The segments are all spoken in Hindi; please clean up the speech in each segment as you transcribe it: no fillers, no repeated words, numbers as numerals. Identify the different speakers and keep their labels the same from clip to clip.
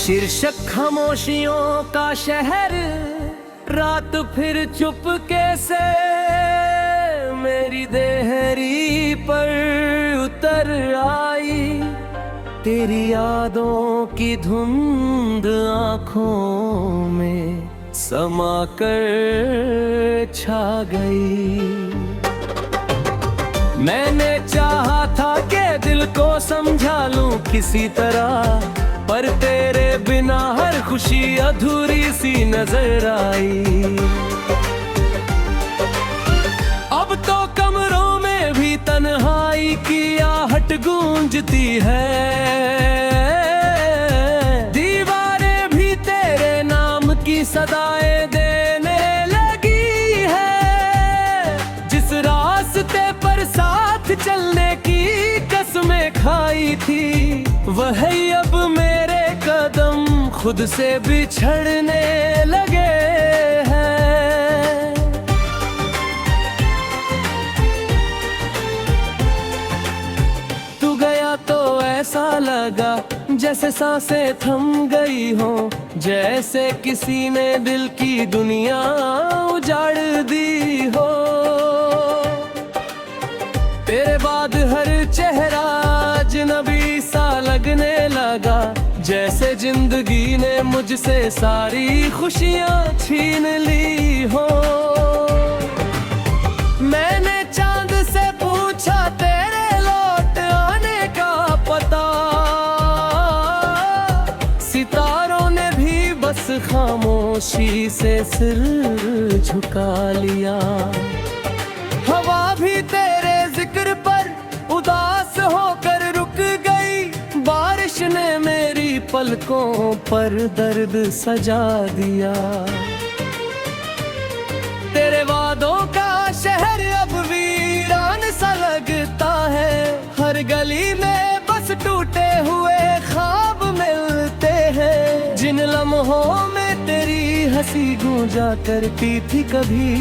Speaker 1: शीर्षक खामोशियों का शहर, रात फिर चुपके से मेरी देहरी पर उतर आई। तेरी यादों की धुंध आंखों में समा कर छा गई। मैंने चाहा था कि दिल को समझा लूं किसी तरह, पर तेरे बिना हर खुशी अधूरी सी नजर आई। अब तो कमरों में भी तन्हाई की आहट गूंजती है। दीवारें भी तेरे नाम की सदाएं देने लगी है। जिस रास्ते पर साथ चलने की कसमें खाई थी, वही अब मेरे कदम खुद से बिछड़ने लगे हैं। तू गया तो ऐसा लगा जैसे सांसें थम गई हो, जैसे किसी ने दिल की दुनिया उजाड़ दी हो। तेरे बाद हर चेहरा अजनबी सा लगने लगा, जैसे जिंदगी ने मुझसे सारी खुशियां छीन ली हो। मैंने चांद से पूछा तेरे लौट आने का पता, सितारों ने भी बस खामोशी से सिर झुका लिया। हवा भी तेरे जिक्र पर उदास होकर रुक गई, बारिश ने मेरी पलकों पर दर्द सजा दिया। तेरे वादों का शहर अब वीरान सा लगता है, हर गली में बस टूटे हुए ख्वाब मिलते हैं। जिन लम्हों में तेरी हंसी गूंजा करती थी कभी,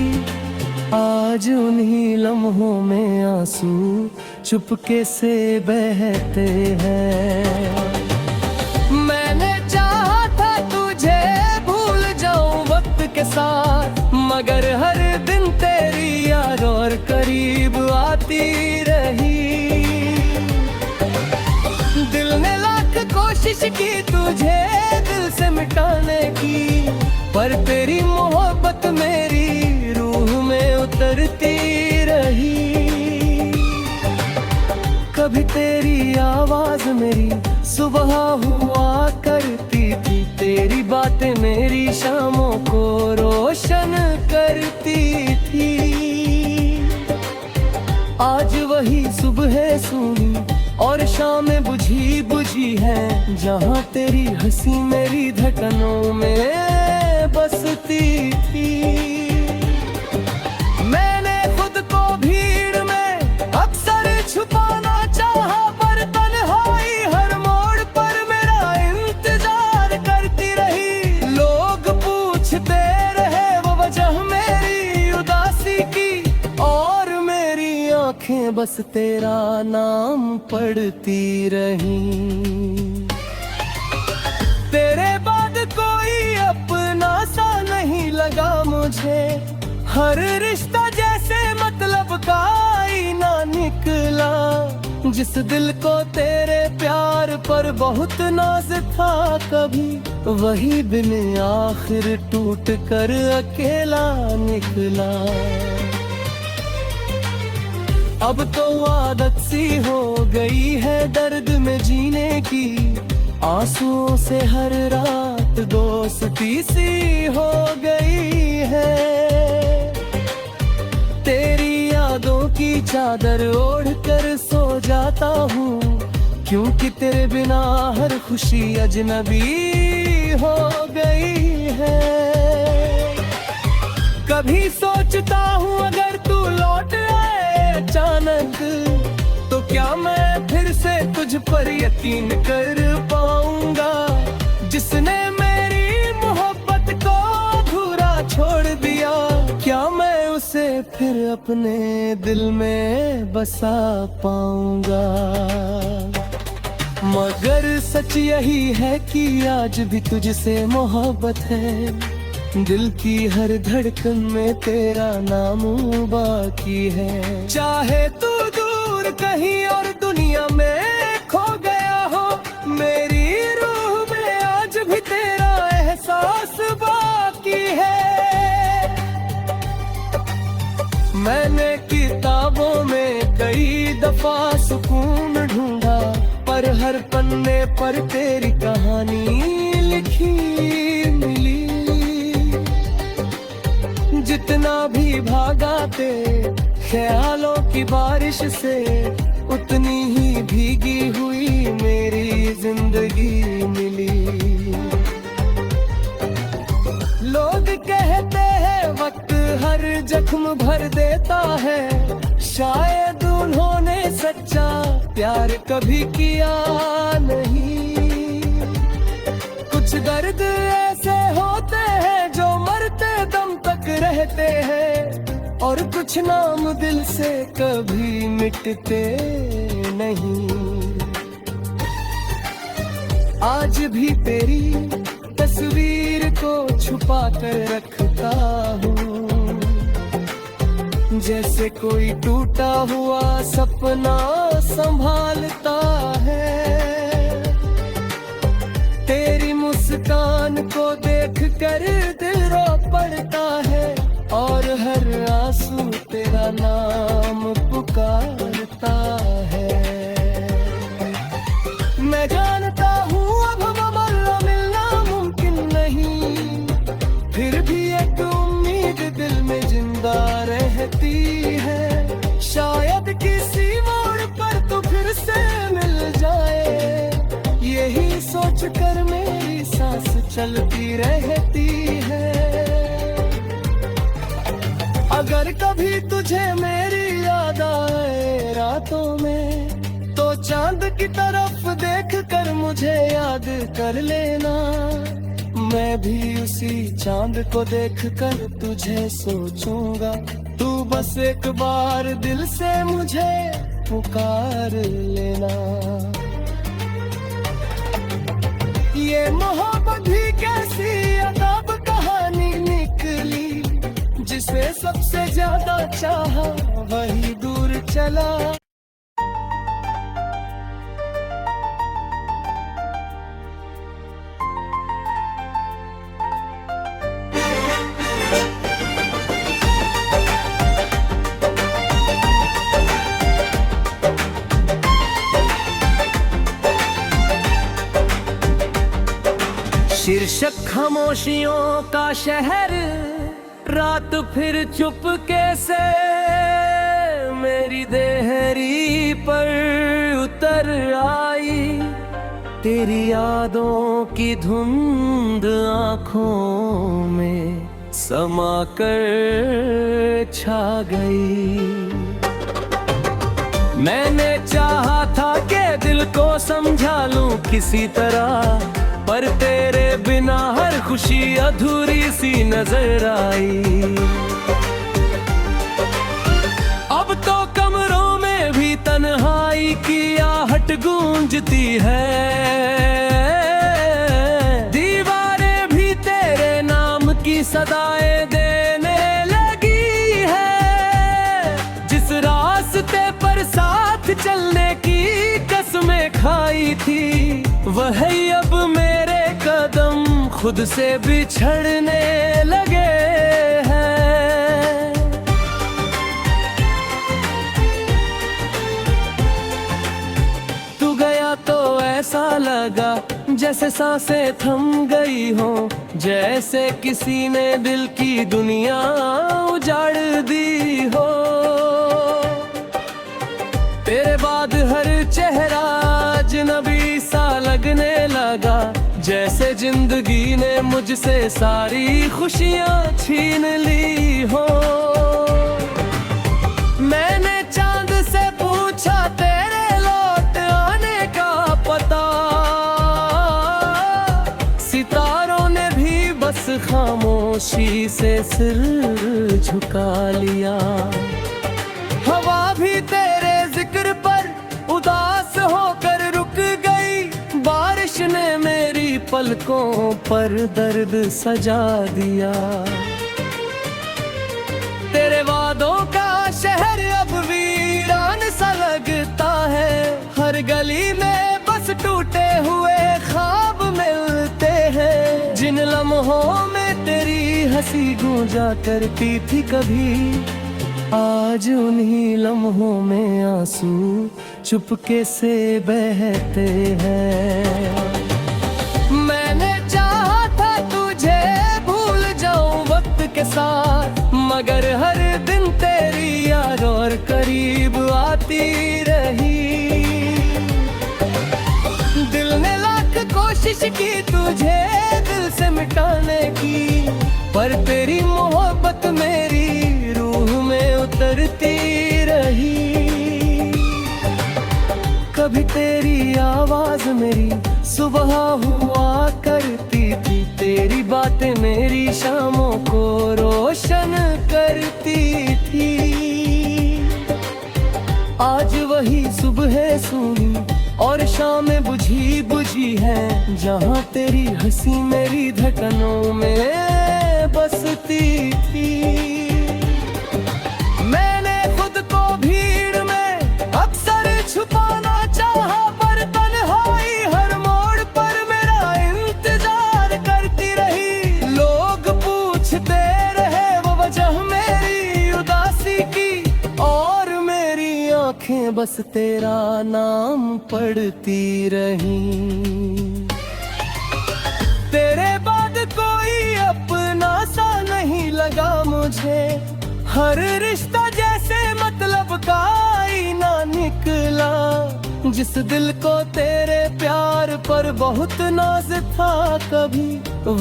Speaker 1: आज उन्हीं लम्हों में आंसू चुपके से बहते हैं। मैंने चाहा था तुझे भूल जाऊं वक्त के साथ, मगर हर दिन तेरी याद और करीब आती रही। दिल ने लाख कोशिश की तुझे दिल से मिटाने की, पर तेरी मोहब्बत मेरी रूह में उतरती रही। कभी तेरी आवाज मेरी सुबह हुआ करती थी, तेरी बातें मेरी शामों को रोशन करती थी। आज वही सुबह सूनी और शामें बुझी बुझी है, जहाँ तेरी हंसी मेरी धड़कनों में बसती थी। मैंने खुद को भीड़ में अक्सर छुपाना चाहा, पर तन्हाई हर मोड़ पर मेरा इंतजार करती रही। लोग पूछते रहे वो वजह मेरी उदासी की, और मेरी आंखें बस तेरा नाम पढ़ती रही। तेरे बाद कोई अपना सा नहीं लगा मुझे, हर रिश्ता जैसे मतलब का ही ना निकला। जिस दिल को तेरे प्यार पर बहुत नाज था कभी, वही बिन आखिर टूट कर अकेला निकला। अब तो आदत सी हो गई है दर्द में जीने की, आंसुओं से हर रात दोस्ती सी हो गई है। तेरी यादों की चादर ओढ़ कर सो जाता हूँ, क्योंकि तेरे बिना हर खुशी अजनबी हो गई है। कभी सोचता हूँ अगर तू लौट आए अचानक, तो क्या मैं फिर से तुझ पर यकीन कर पाऊंगा। जिसने मेरी मोहब्बत को अधूरा छोड़ दिया, क्या मैं उसे फिर अपने दिल में बसा पाऊंगा। मगर सच यही है कि आज भी तुझसे मोहब्बत है। दिल की हर धड़कन में तेरा नाम बाकी है। चाहे तू दूर कहीं और दुनिया में खो गया हो, मेरी रूह में आज भी तेरा एहसास बाकी है। मैंने किताबों में कई दफा सुकून ढूंढा, पर हर पन्ने पर तेरी कहानी लिखी मिली। जितना भी भागा तेरे ख्यालों की बारिश से, उतनी ही भीगी हुई मेरी जिंदगी मिली। लोग कहते हैं वक्त हर जख्म भर देता है, शायद उन्होंने सच्चा प्यार कभी किया नहीं। कुछ दर्द ऐसे होते हैं जो मरते दम तक रहते हैं, और कुछ नाम दिल से कभी मिटते नहीं। आज भी तेरी तस्वीर को छुपा कर रखता हूँ, जैसे कोई टूटा हुआ सपना संभालता है। तेरी मुस्कान को देख कर दिल रो पड़ता है, और हर आंसू तेरा नाम पुकारता है। मैं जानता हूँ अब हमारा मिलना मुमकिन नहीं, फिर भी एक उम्मीद दिल में जिंदा रहती है। शायद किसी मोड़ पर तो फिर से मिल जाए, यही सोच कर मेरी सांस चलती रहती है। अगर कभी तुझे मेरी याद आए रातों में, तो चांद की तरफ देख कर मुझे याद कर लेना। मैं भी उसी चांद को देख कर तुझे सोचूंगा। तू बस एक बार दिल से मुझे पुकार लेना। ये मोहब्बत भी कैसी अदाब कहानी निकली, जिसे सबसे ज्यादा चाहा वही दूर चला। शीर्षक खामोशियों का शहर, रात फिर चुपके से मेरी देहरी पर उतर आई। तेरी यादों की धुंध आंखों में समा कर छा गई। मैंने चाहा था कि दिल को समझा लूं किसी तरह, पर तेरे बिना हर खुशी अधूरी सी नजर आई। अब तो कमरों में भी तन्हाई की आहट गूंजती है। दीवारें भी तेरे नाम की सदाएं देने लगी है। जिस रास्ते पर साथ चलने की कसमें खाई थी, वही अब मेरे कदम खुद से बिछड़ने लगे हैं। तू गया तो ऐसा लगा जैसे सांसें थम गई हो, जैसे किसी ने दिल की दुनिया उजाड़ दी हो। तेरे बाद हर चेहरा अजनबी सा लगने लगा, जैसे जिंदगी ने मुझसे सारी खुशियां छीन ली हो। मैंने चांद से पूछा तेरे लौट आने का पता, सितारों ने भी बस खामोशी से सिर झुका लिया। हवा भी तेरे जिक्र पर उदास होकर रुक गई, पलकों पर दर्द सजा दिया। तेरे वादों का शहर अब वीरान सा लगता है, हर गली में बस टूटे हुए ख्वाब मिलते हैं। जिन लम्हों में तेरी हंसी गूंजा करती थी कभी, आज उन्हीं लम्हों में आंसू चुपके से बहते हैं। मैंने चाहा था तुझे भूल जाऊं वक्त के साथ, मगर हर दिन तेरी याद और करीब आती रही। दिल ने लाख कोशिश की तुझे दिल से मिटाने की, पर तेरी मोहब्बत मेरी रूह में उतरती रही। कभी तेरी आवाज मेरी सुबह हुआ करती थी, तेरी बातें मेरी शामों को रोशन करती थी। आज वही सुबह सूनी और शामें बुझी बुझी है, जहाँ तेरी हंसी मेरी धड़कनों में बसती थी। मैंने खुद को भीड़ में अक्सर छुपाना चाहा, पर तन्हाई हर मोड़ पर मेरा इंतजार करती रही। लोग पूछते रहे वो वजह मेरी उदासी की, और मेरी आंखें बस तेरा नाम पढ़ती रही। तेरे बाद कोई अपना सा नहीं लगा मुझे, हर रिश्ता जैसे मतलब का ही ना निकला। जिस दिल को तेरे प्यार पर बहुत नाज था कभी,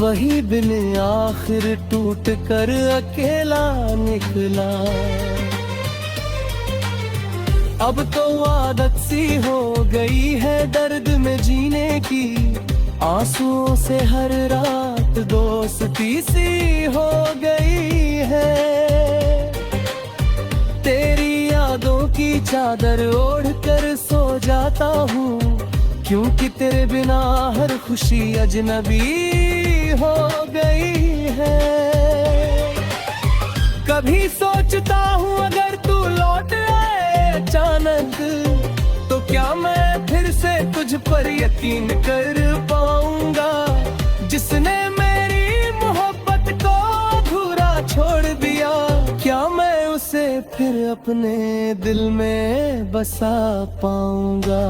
Speaker 1: वही बिन आखिर टूट कर अकेला निकला। अब तो आदत सी हो गई है दर्द में जीने की, आंसुओं से हर रात दोस्ती सी हो गई है। तेरी यादों की चादर ओढ़ कर सो जाता हूँ, क्योंकि तेरे बिना हर खुशी अजनबी हो गई है। कभी सोचता हूँ अगर तू लौट आए अचानक, तो क्या मैं फिर से तुझ पर यकीन कर पाऊंगा। जिसने मेरी मोहब्बत को अधूरा छोड़ दिया, क्या मैं उसे फिर अपने दिल में बसा पाऊंगा।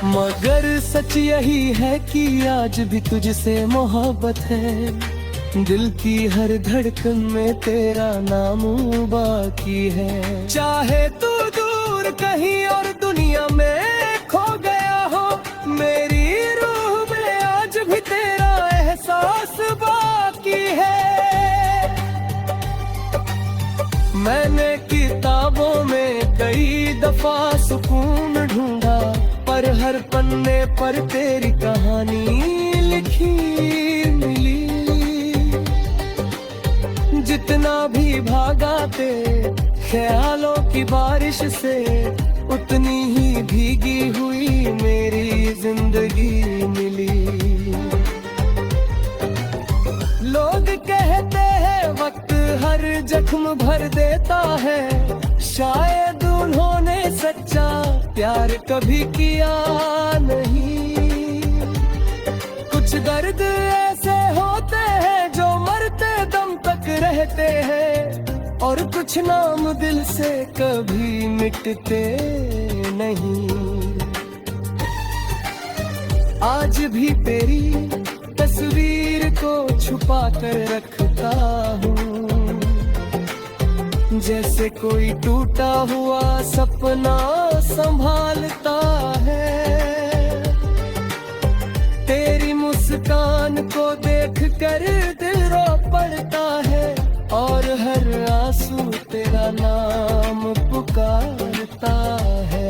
Speaker 1: मगर सच यही है कि आज भी तुझसे मोहब्बत है, दिल की हर धड़कन में तेरा नाम बाकी है। चाहे तू दूर कहीं और दुनिया में खो गया हो, मेरी रूह में आज भी तेरा एहसास बाकी है। मैंने किताबों में कई दफा सुकून ढूंढा, पर हर पन्ने पर तेरी कहानी लिखी मिली। जितना भी भागा ते ख्यालों की बारिश से, उतनी ही भीगी हुई मेरी जिंदगी मिली। लोग कहते हैं वक्त हर जख्म भर देता है, शायद उन्होंने सच्चा प्यार कभी किया नहीं। कुछ दर्द ऐसे होते हैं जो मरते दम तक रहते हैं, और कुछ नाम दिल से कभी मिटते नहीं। आज भी तेरी तस्वीर को छुपा कर रखता हूँ, जैसे कोई टूटा हुआ सपना संभालता है। तेरी मुस्कान को देख कर दिल रो पड़ता है, और हर आंसू तेरा नाम पुकारता है।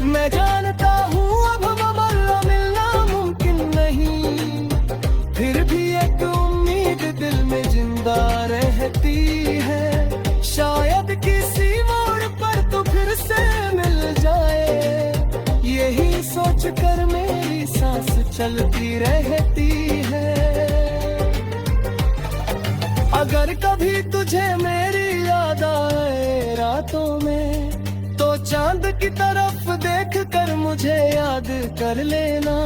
Speaker 1: मैं जानता हूँ अब वफा मिलना मुमकिन नहीं, फिर भी एक उम्मीद दिल में जिंदा रहती है। शायद किसी मोड़ पर तो फिर से मिल जाए, यही सोच कर मैं चलती रहती है। अगर कभी तुझे मेरी याद आए रातों में, तो चांद की तरफ देख कर मुझे याद कर लेना।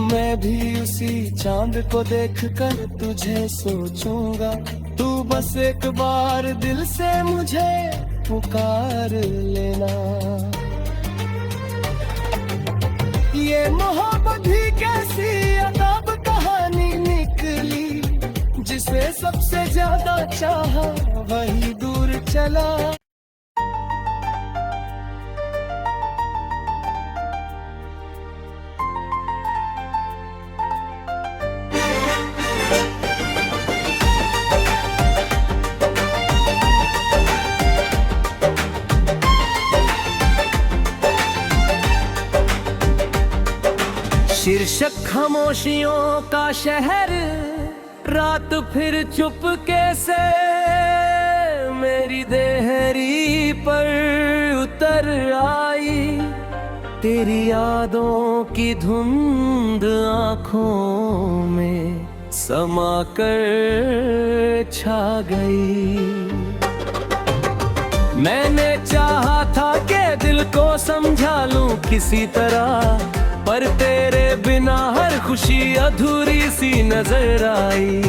Speaker 1: मैं भी उसी चांद को देख कर तुझे सोचूंगा। तू बस एक बार दिल से मुझे पुकार लेना। ये मोहब्बत भी कैसी अदब कहानी निकली, जिसे सबसे ज्यादा चाहा वही दूर चला। शीर्षक खामोशियों का शहर, रात फिर चुपके से मेरी देहरी पर उतर आई। तेरी यादों की धुंध आंखों में समा कर छा गई। मैंने चाहा था कि दिल को समझा लूं किसी तरह, पर तेरे बिना हर खुशी अधूरी सी नजर आई।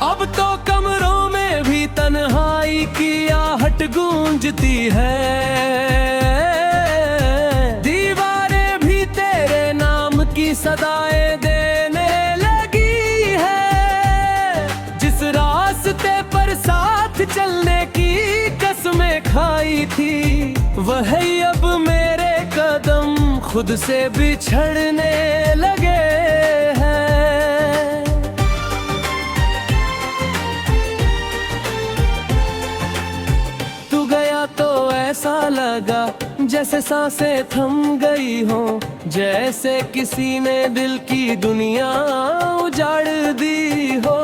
Speaker 1: अब तो कमरों में भी तन्हाई की आहट गूंजती है। दीवारें भी तेरे नाम की सदाएं देने लगी है। जिस रास्ते पर साथ चलने की कसमें खाई थी, वही अब मेरे कदम खुद से बिछड़ने लगे हैं। तू गया तो ऐसा लगा जैसे सांसें थम गई हो, जैसे किसी ने दिल की दुनिया उजाड़ दी हो।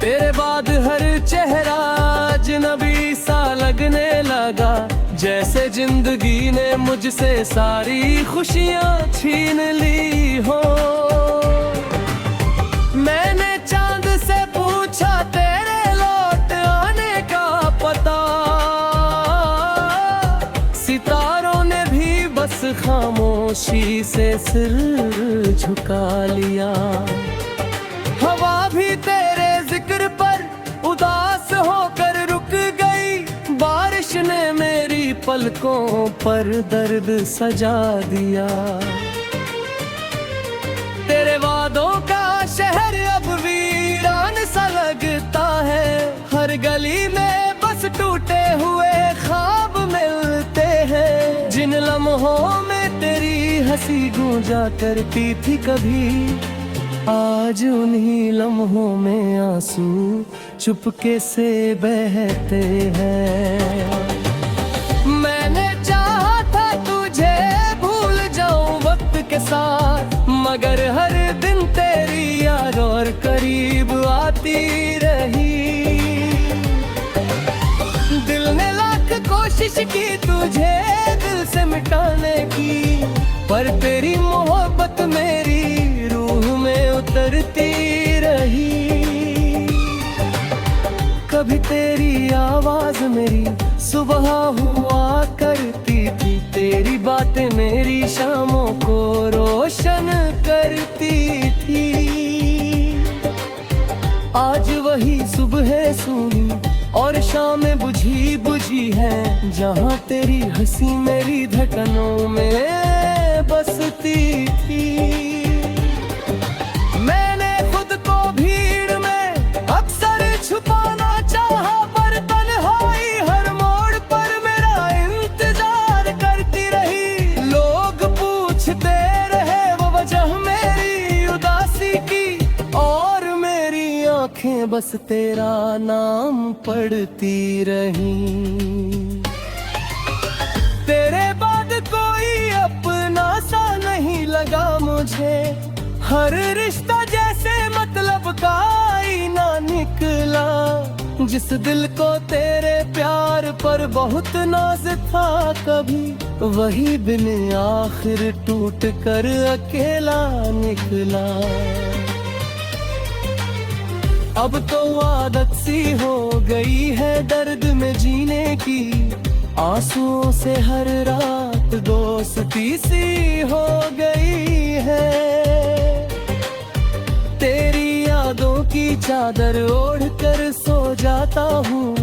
Speaker 1: तेरे बाद हर चेहरा अजनबी सा लगने लगा, जैसे जिंदगी ने मुझसे सारी खुशियां छीन ली हो। मैंने चांद से पूछा तेरे लौट आने का पता, सितारों ने भी बस खामोशी से सिर झुका लिया। हवा भी तेरे जिक्र पर उदास होकर रुक गई, बारिश ने मेरी पलकों पर दर्द सजा दिया। तेरे वादों का शहर अब वीरान सा लगता है। हर गली में बस टूटे हुए ख्वाब मिलते हैं। जिन लम्हों में तेरी हंसी गूंजा करती थी कभी, आज उन्हीं लम्हों में आंसू चुपके से बहते हैं। मैंने चाहा था तुझे भूल जाऊं वक्त के साथ, मगर हर दिन तेरी याद और करीब आती रही। दिल ने लाख कोशिश की तुझे दिल से मिटाने की, पर तेरी मोहब्बत मेरी रूह में उतरती रही। कभी तेरी आवाज मेरी सुबह हुआ करती थी, तेरी बातें मेरी शामों को रोशन करती थी। आज वही सुबह सूनी और शामें बुझी बुझी है, जहाँ तेरी हंसी मेरी धड़कनों में बसती थी। मैंने खुद को भीड़ में अक्सर छुपाना चाहा, पर तन्हाई हर मोड़ पर मेरा इंतजार करती रही। लोग पूछते रहे वो वजह मेरी उदासी की, और मेरी आंखें बस तेरा नाम पढ़ती रही। तेरे बाद कोई अपना सा नहीं लगा मुझे, हर रिश्ता जैसे मतलब का ही ना निकला। जिस दिल को तेरे प्यार प्यार पर बहुत नाज था कभी, वही बिन आखिर टूट कर अकेला निकला। अब तो आदत सी हो गई है दर्द में जीने की, आंसुओं से हर रात दोस्ती सी हो गई है। तेरी यादों की चादर ओढ़ कर सो जाता हूँ,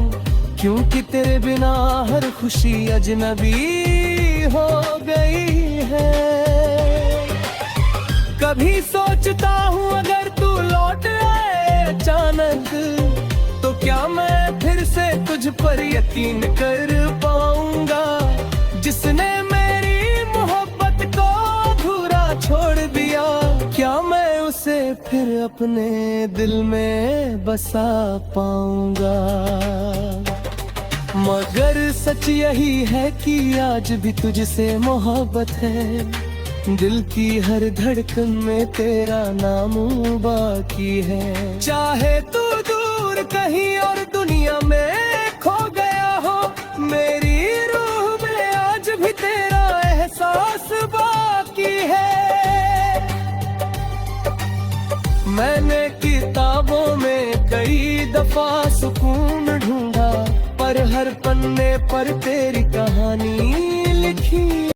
Speaker 1: क्योंकि तेरे बिना हर खुशी अजनबी हो गई है। कभी सोचता हूँ अगर तू लौट आए अचानक, तो क्या मैं फिर से तुझ पर यकीन कर पाऊंगा। जिसने मेरी मोहब्बत को अधूरा छोड़ दिया, क्या मैं उसे फिर अपने दिल में बसा पाऊंगा। मगर सच यही है कि आज भी तुझसे मोहब्बत है, दिल की हर धड़कन में तेरा नाम बाकी है। चाहे तू दूर कहीं और दुनिया में खो गया हो, मेरी रूह में आज भी तेरा एहसास बाकी है। मैंने किताबों में कई दफा सुकून ढूंढा, पर हर पन्ने पर तेरी कहानी लिखी